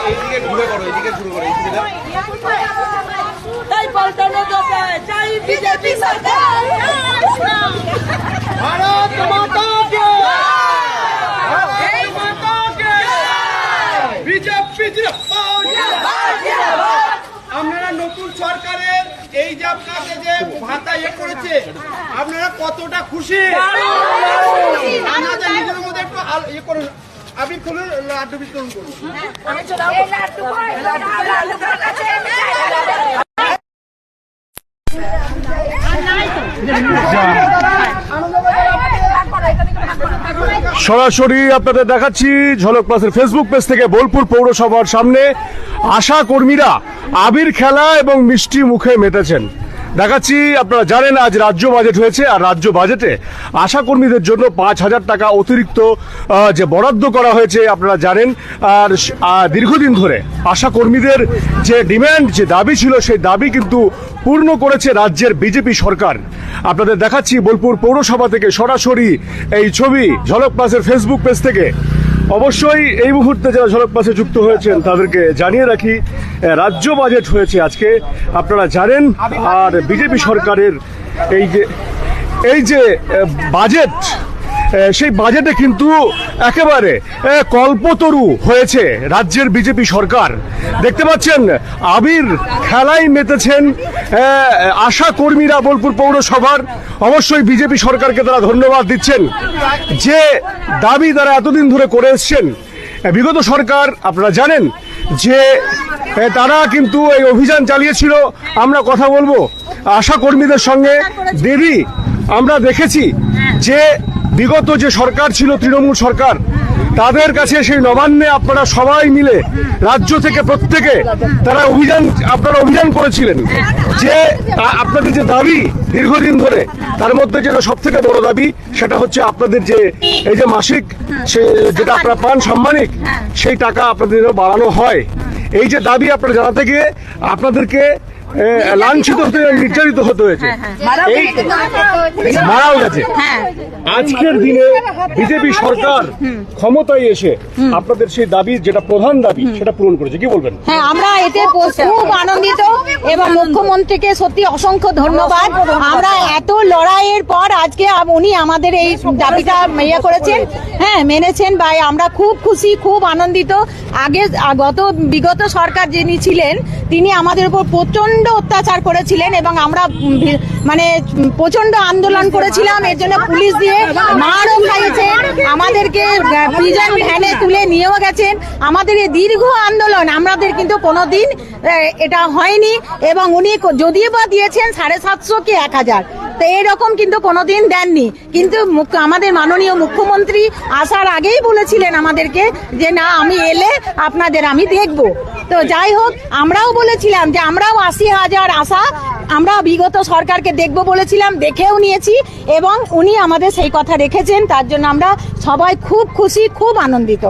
এইদিকে ঘুরে করো, এইদিকে শুরু করো, এইদিকে তাই পাল্টানো দরকার, চাই বিজেপি সরকার। ভারত মাতা কে বিজেপি জিন্দাবাদ। আপনারা নতুন সরকারের এই যে আপনাকে যে ভাতা করেছে, আপনারা কতটা খুশি? আপনাদের নিজের মধ্যে একটু করুন, আপনি খুলুন, লাড্ডু বিতরণ করুন। সরাসরি আপনাদের দেখাচ্ছি ঝলক প্লাসের ফেসবুক পেজ থেকে বোলপুর পৌরসভার সামনে আশা কর্মীরা আবির খেলা এবং মিষ্টি মুখে মেতেছেন। দেখাচ্ছি, আপনারা জানেন আজ রাজ্য বাজেট হয়েছে, আর রাজ্য বাজেটে আশা কর্মীদের জন্য 5,000 টাকা অতিরিক্ত যে বরাদ্দ করা হয়েছে আপনারা জানেন। আর দীর্ঘদিন ধরে আশা কর্মীদের যে ডিমান্ড, যে দাবি ছিল, সেই দাবি কিন্তু পূর্ণ করেছে রাজ্যের বিজেপি সরকার। আপনাদের দেখাচ্ছি বোলপুর পৌরসভা থেকে সরাসরি এই ছবি ঝলক প্লাসের ফেসবুক পেজ থেকে। অবশ্যই এই মুহূর্তে যারা ঝলক প্লাসে যুক্ত হয়েছেন তাদেরকে জানিয়ে রাখি, রাজ্য বাজেট হয়েছে আজকে, আপনারা জানেন। আর বিজেপি সরকারের এই যে বাজেট, সেই বাজেটে কিন্তু একেবারে কল্পতরু হয়েছে রাজ্যের বিজেপি সরকার। দেখতে পাচ্ছেন আবির খেলায় মেতেছেন আশা কর্মীরা বোলপুর পৌরসভার। অবশ্যই বিজেপি সরকারকে তারা ধন্যবাদ দিচ্ছেন, যে দাবি তারা এতদিন ধরে করে এসছেন। বিগত সরকার আপনারা জানেন যে তারা কিন্তু এই অভিযান চালিয়েছিল। আমরা কথা বলবো আশা কর্মীদের সঙ্গে। দেবী, আমরা দেখেছি যে বিগত যে সরকার ছিল, তৃণমূল সরকার, তাদের কাছে সেই নবান্নে আপনারা সবাই মিলে রাজ্য থেকে প্রত্যেকে তারা অভিযান করেছিলেন, যে আপনাদের যে দাবি দীর্ঘদিন ধরে, তার মধ্যে যেটা সব থেকে বড় দাবি সেটা হচ্ছে আপনাদের যে এই যে মাসিক যেটা আপনারা পান সাম্মানিক, সেই টাকা আপনাদের বাড়ানো হয়। এই যে দাবি আপনারা জানাতে গিয়ে আপনাদেরকে লাঞ্ছিত হতে, নির্যাতিত হতে হয়েছে, মারাও গেছে। আজকের দিনে বিজেপি সরকার ক্ষমতায় এসে আপনাদের সেই দাবি, যেটা প্রধান দাবি, সেটা পূরণ করেছে। কি বলবেন? হ্যাঁ, আমরা এতে খুব আনন্দিত এবং মুখ্যমন্ত্রীকে সত্যি অসংখ্য ধন্যবাদ। আমরা এত লড়াইয়ের পর আজকে উনি আমাদের এই দাবিটা করেছেন, হ্যাঁ মেনেছেন, বা আমরা খুব খুশি, খুব আনন্দিত। আগে বিগত সরকার যিনি ছিলেন, তিনি আমাদের উপর প্রচন্ড অত্যাচার করেছিলেন এবং আমরা মানে প্রচন্ড আন্দোলন করেছিলাম। এর জন্য পুলিশ দিয়ে মারও খাইয়েছেন, আমাদেরকে প্রিজন ভ্যানে তুলে নিয়েও গেছেন। আমাদের এই দীর্ঘ আন্দোলন, আমাদের কিন্তু কোনোদিন এটা হয়নি। এবং উনি যদিও বা দিয়েছেন 750 কি 1000, তো এরকম কিন্তু কোনোদিন দেননি। কিন্তু আমাদের মাননীয় মুখ্যমন্ত্রী আসার আগেই বলেছিলেন আমাদেরকে যে না, আমি এলে আপনাদের আমি দেখব। তো যাই হোক, আমরাও বলেছিলাম যে আমরাও 80,000 আশা আমরা বিগত সরকারকে দেখব বলেছিলাম, দেখেও নিয়েছি এবং উনি আমাদের সেই কথা রেখেছেন। তার জন্য আমরা সবাই খুব খুশি, খুব আনন্দিত।